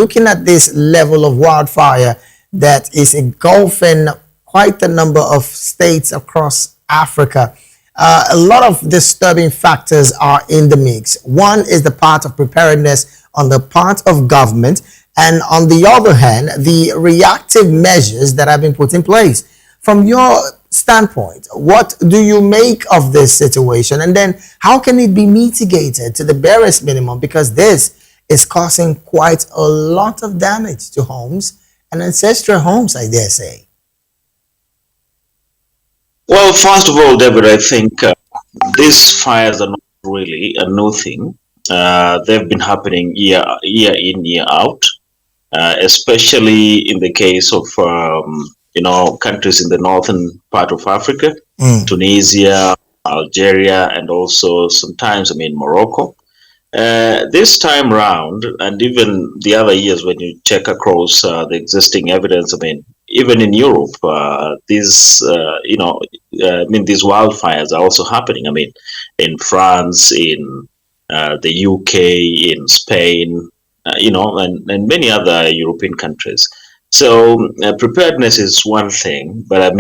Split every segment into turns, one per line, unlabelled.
looking at this level of wildfire that is engulfing quite a number of states across Africa, a lot of disturbing factors are in the mix. One is the part of preparedness on the part of government, and on the other hand, the reactive measures that have been put in place. From your standpoint, what do you make of this situation? And then how can it be mitigated to the barest minimum? Because this is causing quite a lot of damage to homes and ancestral homes, I dare say.
Well, first of all, David, I think these fires are not really a new thing. They've been happening year in, year out, especially in the case of countries in the northern part of Africa, Tunisia, Algeria, and also sometimes, Morocco. This time round, and even the other years, when you check across the existing evidence, even in Europe, these wildfires are also happening. In France, in the UK, in Spain, and many other European countries. So preparedness is one thing, but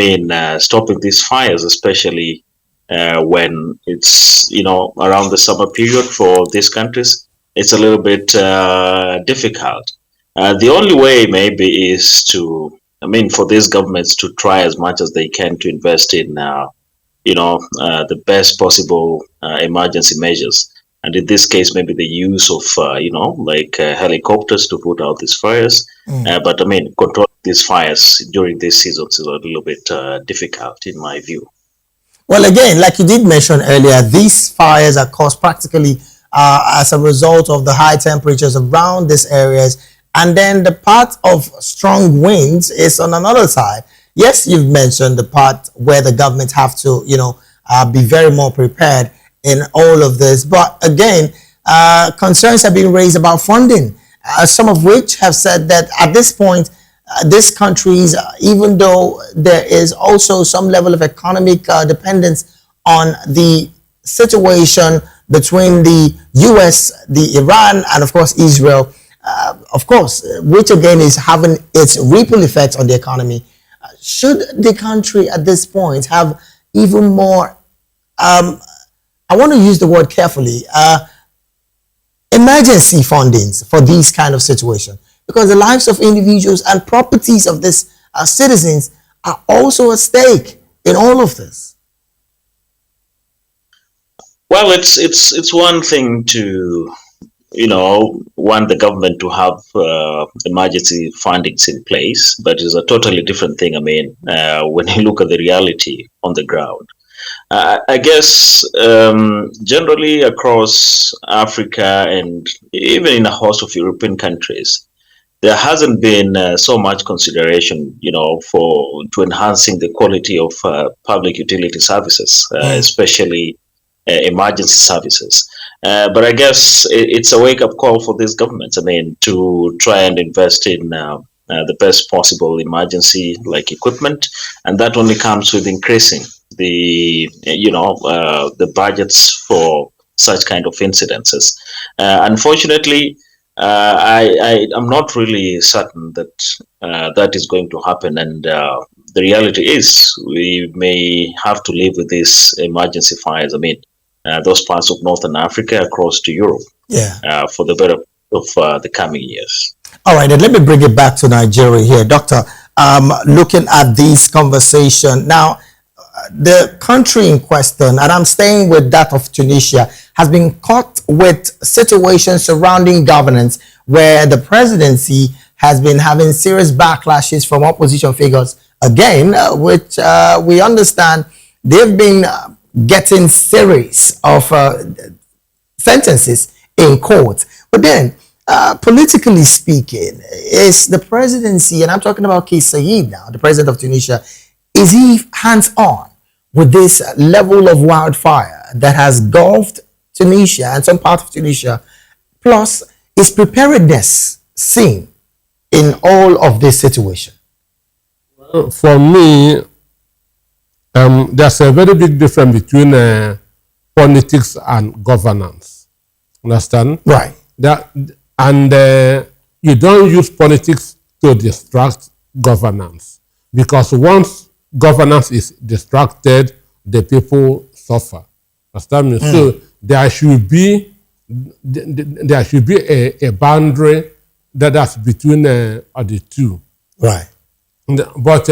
stopping these fires, especially when it's around the summer period for these countries, it's a little bit difficult. The only way maybe is for these governments to try as much as they can to invest in the best possible emergency measures. And in this case, maybe the use of helicopters to put out these fires. But controlling these fires during these seasons is a little bit difficult in my view.
Well, again, like you did mention earlier, these fires are caused practically as a result of the high temperatures around these areas. And then the part of strong winds is on another side. Yes, you've mentioned the part where the government have to, be very more prepared in all of this. But again, concerns have been raised about funding, some of which have said that at this point, these countries, even though there is also some level of economic dependence on the situation between the US, the Iran, and of course Israel, which again is having its ripple effects on the economy. Should the country at this point have even more, I want to use the word carefully, emergency fundings for these kind of situations? Because the lives of individuals and properties of these citizens are also at stake in all of this.
Well, it's one thing to want the government to have emergency fundings in place, but it's a totally different thing. When you look at the reality on the ground, I guess generally across Africa and even in a host of European countries, there hasn't been so much consideration, to enhancing the quality of public utility services, especially emergency services. But I guess it's a wake-up call for these governments. To try and invest in the best possible emergency equipment, and that only comes with increasing the budgets for such kind of incidences. Unfortunately, I'm not really certain that that is going to happen, and the reality is we may have to live with these emergency fires. Those parts of Northern Africa across to Europe, for the better of the coming years.
All right, and let me bring it back to Nigeria here, Doctor. Looking at this conversation now, the country in question, and I'm staying with that of Tunisia, has been caught with situations surrounding governance where the presidency has been having serious backlashes from opposition figures, again, which we understand they've been getting series of sentences in court. But then, politically speaking, is the presidency, and I'm talking about Kais Saied now, the president of Tunisia, is he hands-on with this level of wildfire that has engulfed Tunisia and some part of Tunisia? Plus, is preparedness seen in all of this situation?
Well, for me, there's a very big difference between politics and governance. Understand?
Right.
And you don't use politics to distract governance, because once governance is distracted, the people suffer. Understand me? So there should be a boundary that's between the two.
Right.
But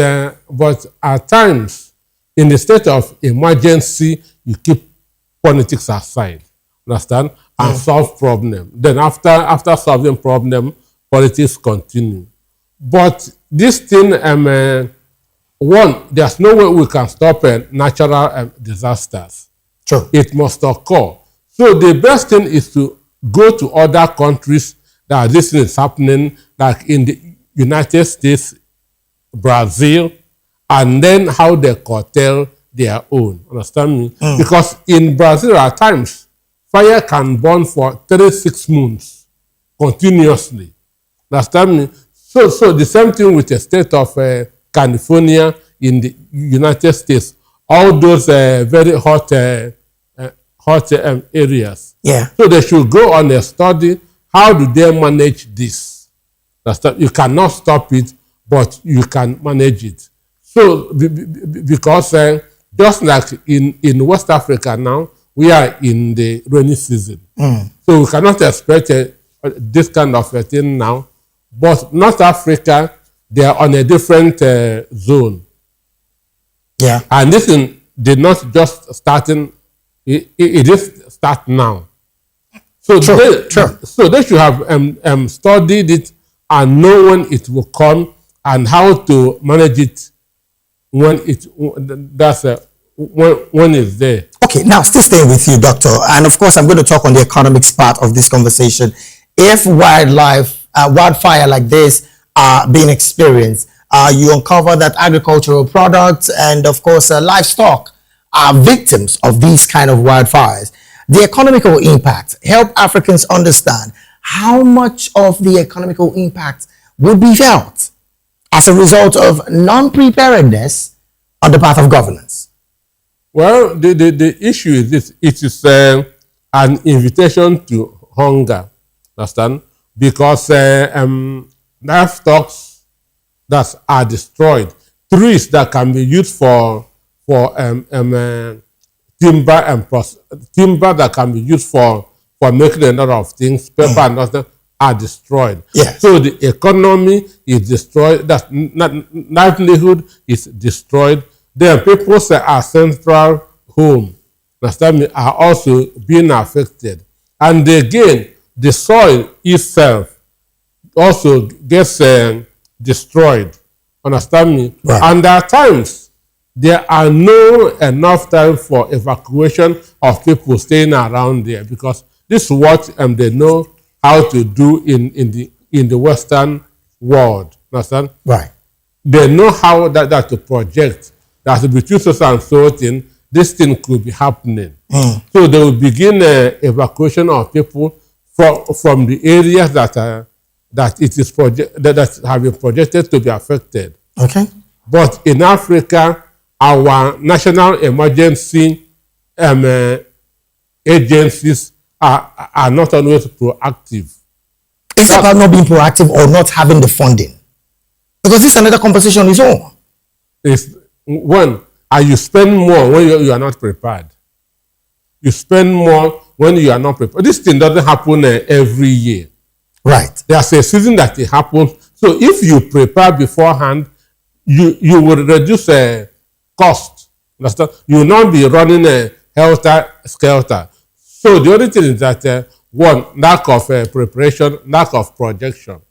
at times, in the state of emergency, you keep politics aside, understand, and solve problem. Then after solving problem, politics continue. But this thing, one, there's no way we can stop natural disasters.
True.
It must occur. So the best thing is to go to other countries that this is happening, like in the United States, Brazil, and then how they curtail their own. Understand me? Because in Brazil, at times, fire can burn for 36 months continuously. Understand me? So the same thing with the state of California in the United States. All those very hot areas.
Yeah.
So they should go on a study. How do they manage this? You cannot stop it, but you can manage it. So because just like in West Africa now, we are in the rainy season. So we cannot expect this kind of a thing now. But North Africa, they are on a different zone.
Yeah.
And this did not just starting, it is start now. So they should have studied it and know when it will come and how to manage it when it's there.
Okay, now still staying with you, Doctor, and of course I'm going to talk on the economics part of this conversation. If wildfire like this are being experienced, you uncover that agricultural products and of course livestock are victims of these kind of wildfires. The economical impact, help Africans understand how much of the economical impact would be felt as a result of non-preparedness on the part of governance.
Well, the issue is this: it is an invitation to hunger. Understand? Because livestock that are destroyed, trees that can be used for timber that can be used for making a lot of things, paper and other are destroyed.
Yes.
So the economy is destroyed. That livelihood is destroyed. Then people's central home, understand me, are also being affected. And again, the soil itself also gets destroyed. Understand me?
Right.
And at times, there are no enough time for evacuation of people staying around there, because this is what they know how to do in the Western world. Understand?
Right.
They know how that to project that between so and so thing, this thing could be happening. So they will begin evacuation of people from the areas that it is that have been projected to be affected.
Okay.
But in Africa, our national emergency agencies are not always proactive.
Is it about not being proactive or not having the funding? Because this is another conversation on its own.
It's one, and you spend more when you are not prepared. You spend more when you are not prepared. This thing doesn't happen every year.
Right.
There's a season that it happens. So if you prepare beforehand, you will reduce cost. Understand? You will not be running a helter-skelter. So the only thing is that one, lack of preparation, lack of projection.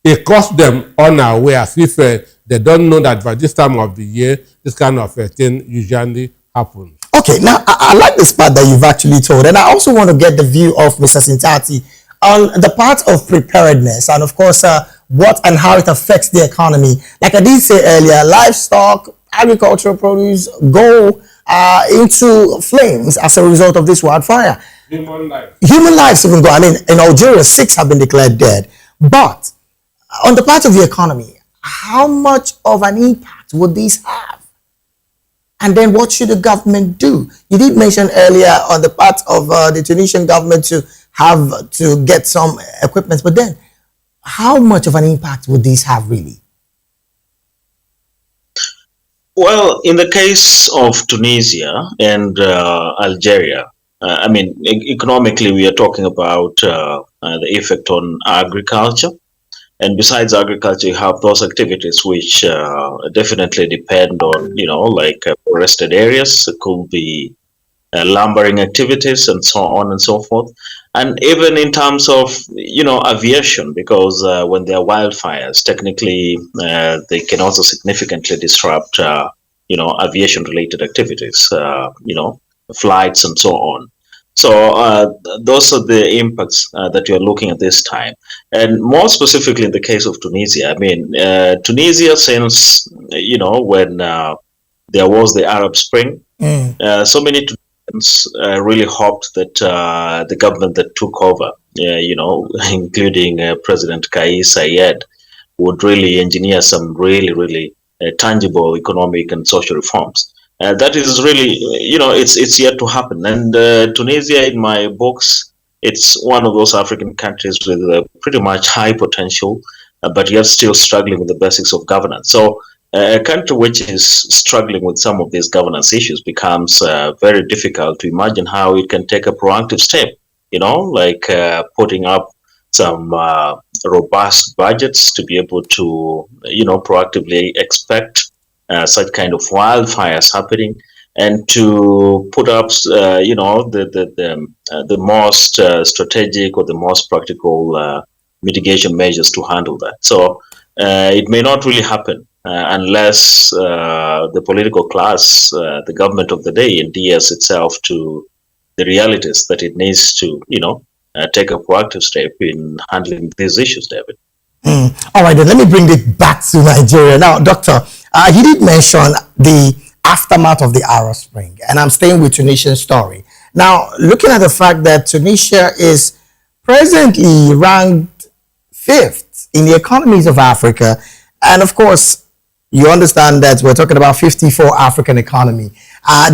It costs them unawares if they don't know that by this time of the year, this kind of thing usually happens.
Okay, now I like this part that you've actually told, and I also want to get the view of Mr. Sintati on the part of preparedness and of course what and how it affects the economy. Like I did say earlier, livestock, agricultural produce go into flames as a result of this wildfire.
Human life.
Human lives even go. I mean, in Algeria, 6 have been declared dead. But on the part of the economy, how much of an impact would these have? And then what should the government do? You did mention earlier on the part of the Tunisian government to have to get some equipment, but then how much of an impact would this have really?
Well, in the case of Tunisia and Algeria, I mean, economically, we are talking about the effect on agriculture. And besides agriculture, you have those activities which definitely depend on, like forested areas. It could be lumbering activities and so on and so forth. And even in terms of, aviation, because when there are wildfires, technically they can also significantly disrupt, aviation related activities, flights and so on. So those are the impacts that you're looking at this time. And more specifically in the case of Tunisia, I mean, Tunisia since, when there was the Arab Spring,
Mm.
so many really hoped that the government that took over, including President Kais Saied, would really engineer some really tangible economic and social reforms. That is really, it's yet to happen. And Tunisia, in my books, it's one of those African countries with pretty much high potential, but yet still struggling with the basics of governance. So a country which is struggling with some of these governance issues becomes very difficult to imagine how it can take a proactive step, like putting up some robust budgets to be able to, proactively expect such kind of wildfires happening, and to put up, the most strategic or the most practical mitigation measures to handle that. So it may not really happen unless the political class, the government of the day, endears itself to the realities that it needs to, take a proactive step in handling these issues, David.
All right, then let me bring it back to Nigeria. Now, Doctor, he did mention the aftermath of the Arab Spring, and I'm staying with Tunisian story. Now, looking at the fact that Tunisia is presently ranked fifth in the economies of Africa, and of course, you understand that we're talking about 54 African economy.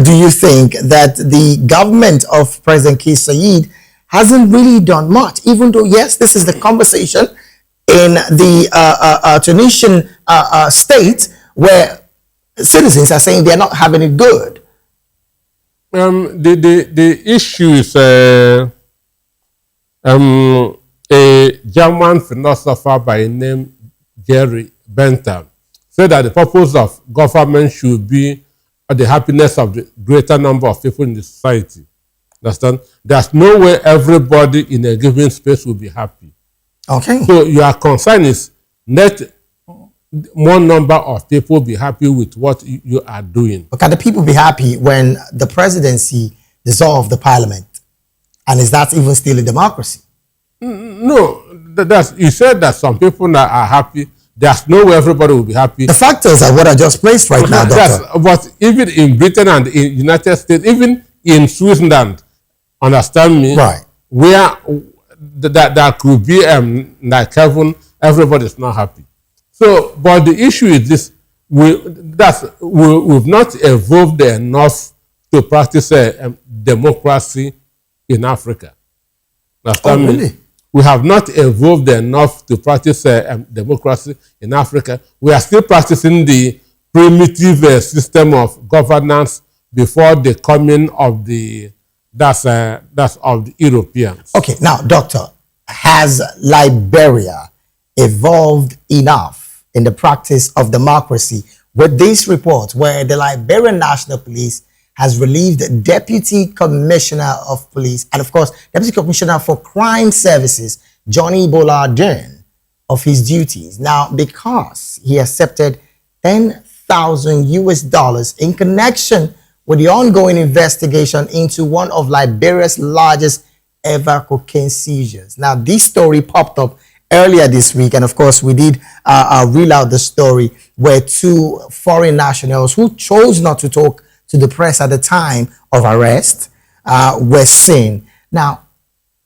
Do you think that the government of President Kais Saied hasn't really done much, even though, yes, this is the conversation in the Tunisian state where citizens are saying they're not having it good?
The issue is a German philosopher by the name Jerry Bentham said that the purpose of government should be the happiness of the greater number of people in the society. Understand? There's no way everybody in a given space will be happy.
Okay.
So your concern is let more number of people be happy with what you are doing.
But can the people be happy when the presidency dissolved the parliament? And is that even still a democracy?
No, you said that some people are happy. There's no way everybody will be happy.
The factors are what I just placed right now, Doctor.
But even in Britain and in United States, even in Switzerland, understand me,
right?
Where that could be like heaven, everybody's not happy. So, but the issue is this: we've not evolved enough to practice democracy in Africa. Understand me?
Really?
We have not evolved enough to practice democracy in Africa. We are still practicing the primitive system of governance before the coming of the of the Europeans.
Okay, now, Doctor, has Liberia evolved enough in the practice of democracy with this report where the Liberian National Police has relieved the Deputy Commissioner of Police and, of course, Deputy Commissioner for Crime Services, Johnny Boladin, of his duties? Now, because he accepted 10,000 US dollars in connection with the ongoing investigation into one of Liberia's largest ever cocaine seizures. Now, this story popped up earlier this week, and of course, we did reel out the story where two foreign nationals who chose not to talk to the press at the time of arrest were seen. Now,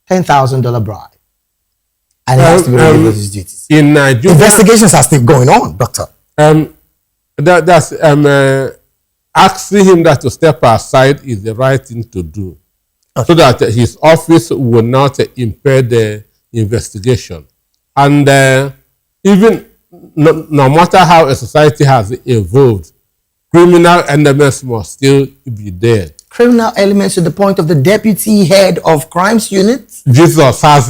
$10,000 bribe, and he has to be relieved of his duties.
In Nigeria,
investigations are still going on, Doctor.
That's asking him that to step aside is the right thing to do, okay, so that his office will not impair the investigation. And even no matter how a society has evolved, criminal elements must still be there.
Criminal elements to the point of the deputy head of crimes unit.
Jesus has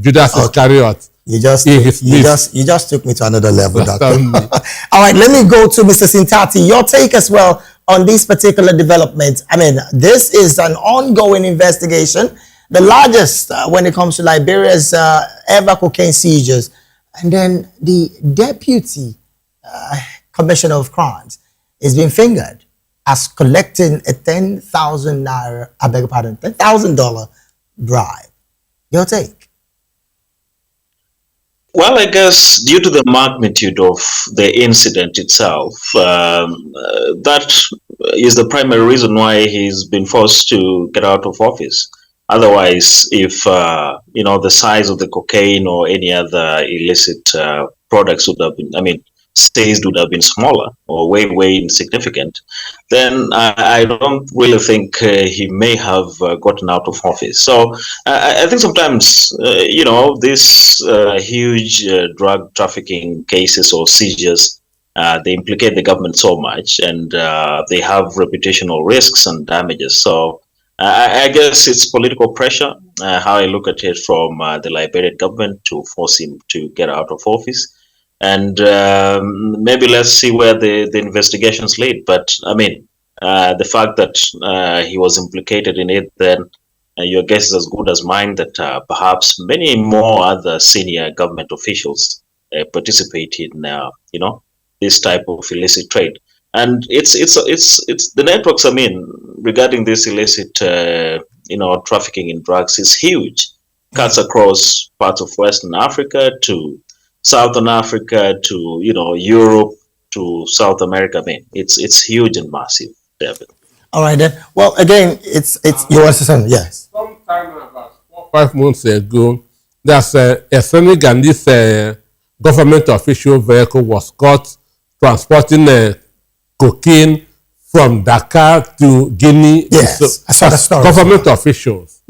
Judas Iscariot.
You just
in his midst.
you just took me to another level, Doctor.
Certainly.
All right, let me go to Mr. Sintati. Your take as well on these particular developments. I mean, this is an ongoing investigation, the largest when it comes to Liberia's ever cocaine seizures, and then the deputy commissioner of crimes is being fingered as collecting a 10,000 naira, I beg your pardon, $10,000 bribe. Your take?
Well, I guess due to the magnitude of the incident itself, that is the primary reason why he's been forced to get out of office. Otherwise, if the size of the cocaine or any other illicit products would have been, I mean, seized would have been smaller or way insignificant, then I don't really think he may have gotten out of office. So I think sometimes these huge drug trafficking cases or seizures, they implicate the government so much, and they have reputational risks and damages. So I guess it's political pressure, how I look at it, from the Liberian government to force him to get out of office. And maybe let's see where the investigations lead. But I mean, the fact that he was implicated in it, then your guess is as good as mine that perhaps many more other senior government officials participate in, this type of illicit trade. And it's the networks. I mean, regarding this illicit, trafficking in drugs is huge. Cuts across parts of Western Africa to Southern Africa to Europe to South America. I mean, it's huge and massive, David.
All right then. Well, again, it's you want to say something? Yes.
Sometime about 4 5 months ago, there's a Senegalese government official vehicle was caught transporting cocaine from Dakar to Guinea.
Yes,
So,
I saw the story.
government officials,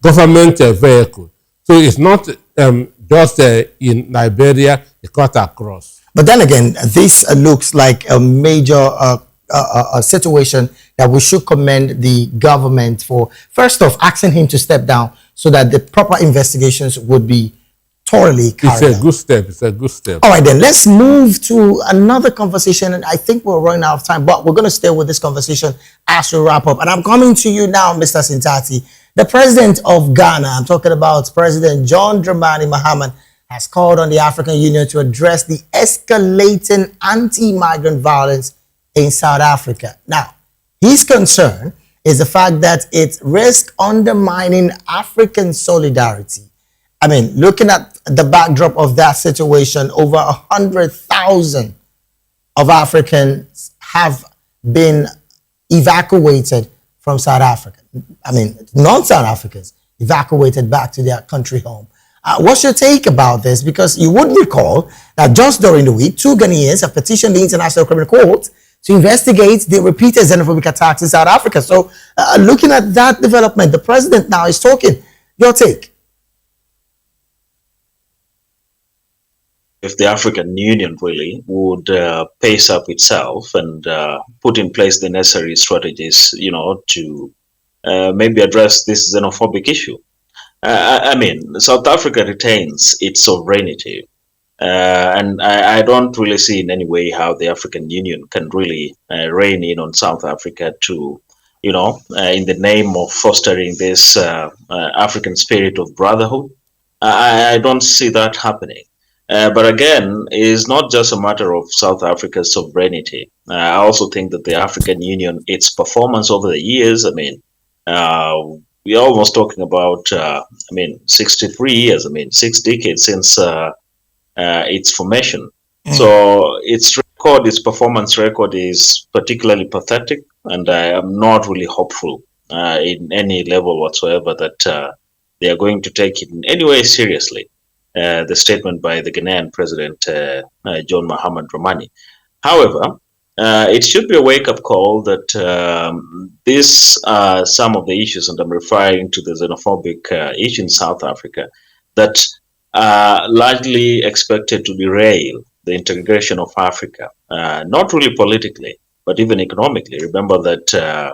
government vehicle. So it's not just in Liberia, it cut across.
But then again, this looks like a major situation that we should commend the government for. First off, asking him to step down so that the proper investigations would be thoroughly carried out.
It's a good step. It's a good step.
All right, then let's move to another conversation. And I think we're running out of time, but we're going to stay with this conversation as we wrap up. And I'm coming to you now, Mr. Sintati. The president of Ghana, I'm talking about President John Dramani Mahama, has called on the African Union to address the escalating anti-migrant violence in South Africa. Now, his concern is the fact that it risks undermining African solidarity. I mean, looking at the backdrop of that situation, over 100,000 of Africans have been evacuated from South Africa. I mean, non-South Africans evacuated back to their country home. What's your take about this? Because you would recall that just during the week, 2 Ghanaians have petitioned the International Criminal Court to investigate the repeated xenophobic attacks in South Africa. So looking at that development, the president now is talking. Your take?
If the African Union really would pace up itself and put in place the necessary strategies, to maybe address this xenophobic issue. I mean, South Africa retains its sovereignty, and I don't really see in any way how the African Union can really rein in on South Africa to, in the name of fostering this African spirit of brotherhood. I don't see that happening. But again, it's not just a matter of South Africa's sovereignty. I also think that the African Union, its performance over the years, I mean, we're almost talking about, 63 years, 6 decades since its formation. So its performance record is particularly pathetic, and I am not really hopeful in any level whatsoever that they are going to take it in any way seriously. The statement by the Ghanaian president, John Mahama Dramani. However, it should be a wake-up call that these are some of the issues, and I'm referring to the xenophobic issue in South Africa, that are largely expected to derail the integration of Africa, not really politically, but even economically. Remember that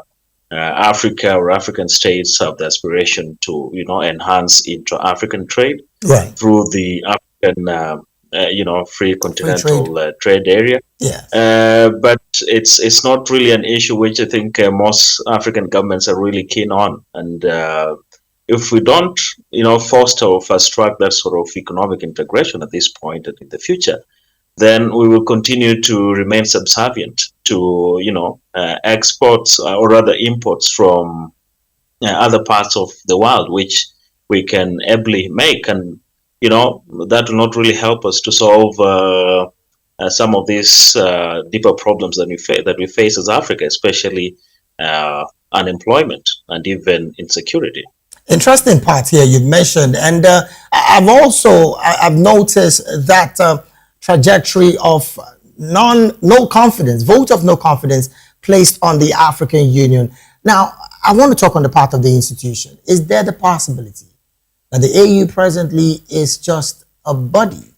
Africa or African states have the aspiration to, enhance intra-African trade
Right.
through the African, free
Free trade.
continental trade area.
Yes.
But it's not really an issue which I think most African governments are really keen on. And if we don't, foster or fast track that sort of economic integration at this point and in the future, then we will continue to remain subservient to, exports or rather imports from other parts of the world, which we can ably make, and that will not really help us to solve some of these deeper problems that we face as Africa, especially unemployment and even insecurity.
Interesting part here you mentioned, and I've noticed that trajectory of no confidence, vote of no confidence placed on the African Union. Now, I want to talk on the part of the institution. Is there the possibility that the AU presently is just a body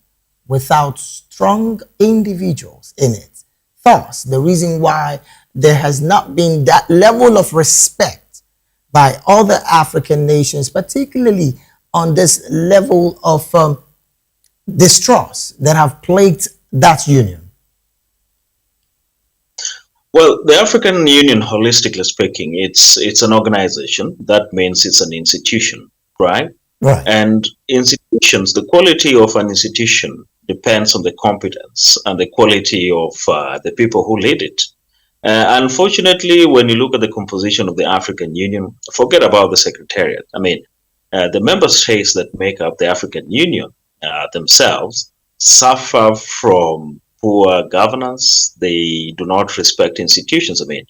without strong individuals in it? Thus, the reason why there has not been that level of respect by other African nations, particularly on this level of distrust that have plagued that union?
Well, the African Union, holistically speaking, it's an organization. That means it's an institution, right?
Right.
And institutions, the quality of an institution depends on the competence and the quality of the people who lead it. Unfortunately, when you look at the composition of the African Union, forget about the Secretariat. I mean, the member states that make up the African Union themselves suffer from poor governance. They do not respect institutions. I mean,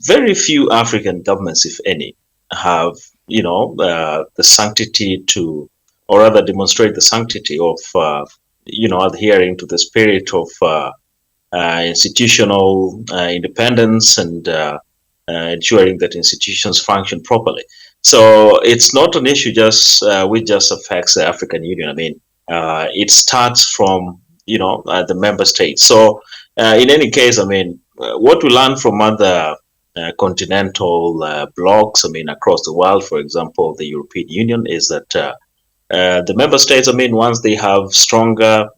very few African governments, if any, have the sanctity to, or rather, demonstrate the sanctity of adhering to the spirit of institutional independence and ensuring that institutions function properly. So it's not an issue which just affects the African Union. I mean, it starts from the member states. So in any case, I mean, what we learn from other continental blocs, I mean, across the world, for example, the European Union, is that the member states, I mean, once they have stronger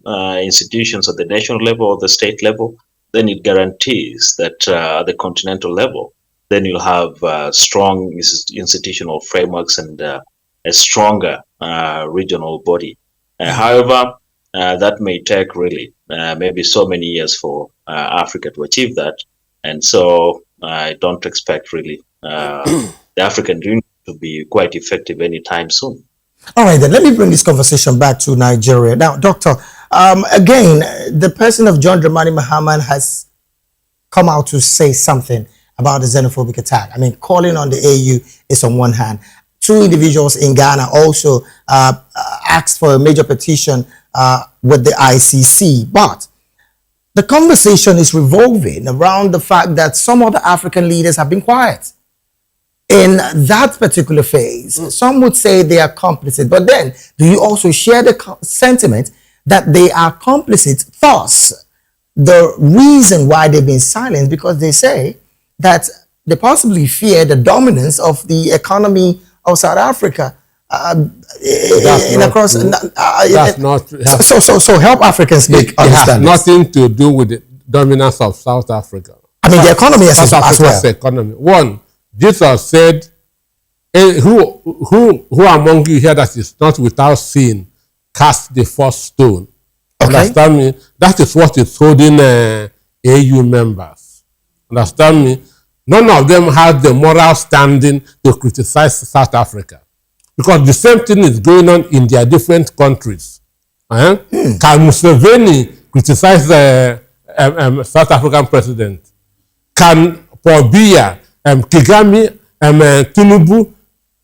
institutions at the national level or the state level, then it guarantees that at the continental level, then you'll have strong institutional frameworks and a stronger regional body. However, that may take really maybe so many years for Africa to achieve that. And so I don't expect really the African Union to be quite effective anytime soon.
All right, then let me bring this conversation back to Nigeria. Now, Doctor, again, the person of John Dramani Mahama has come out to say something about the xenophobic attack. I mean, calling on the AU is on one hand. Two individuals in Ghana also asked for a major petition with the ICC. But the conversation is revolving around the fact that some other African leaders have been quiet in that particular phase. Some would say they are complicit, but then do you also share the sentiment that they are complicit? Thus, the reason why they've been silent, because they say that they possibly fear the dominance of the economy of South Africa.
That's not true.
So help Africans make understand.
It has nothing to do with the dominance of South Africa.
I mean, the economy as well.
Economy. One, Jesus said, who among you here that is not without sin, cast the first stone.
Okay.
Understand me? That is what is holding AU members. Understand me? None of them has the moral standing to criticize South Africa. Because the same thing is going on in their different countries. Can Museveni criticize the South African president? Can Paul Biya, Kagame, Tinubu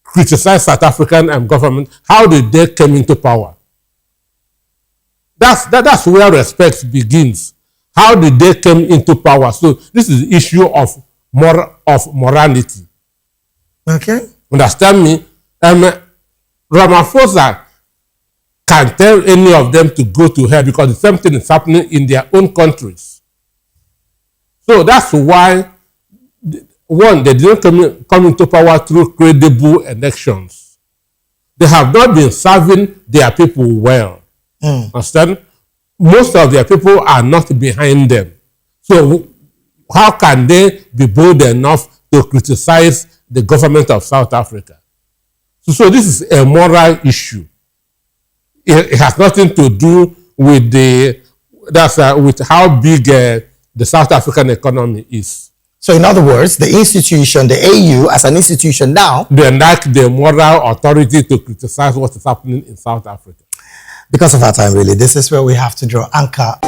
criticize South African government? How did they come into power? That's where respect begins. How did they come into power? So this is the issue of morality.
Okay.
Understand me? Ramaphosa can tell any of them to go to hell because the same thing is happening in their own countries. So that's why, one, they didn't come into power through credible elections. They have not been serving their people well. Understand? Most of their people are not behind them. So how can they be bold enough to criticize the government of South Africa? So this is a moral issue. It has nothing to do with with how big the South African economy is.
So in other words, the institution, the AU as an institution now,
they lack the moral authority to criticize what is happening in South Africa.
Because of our time, really, this is where we have to draw anchor.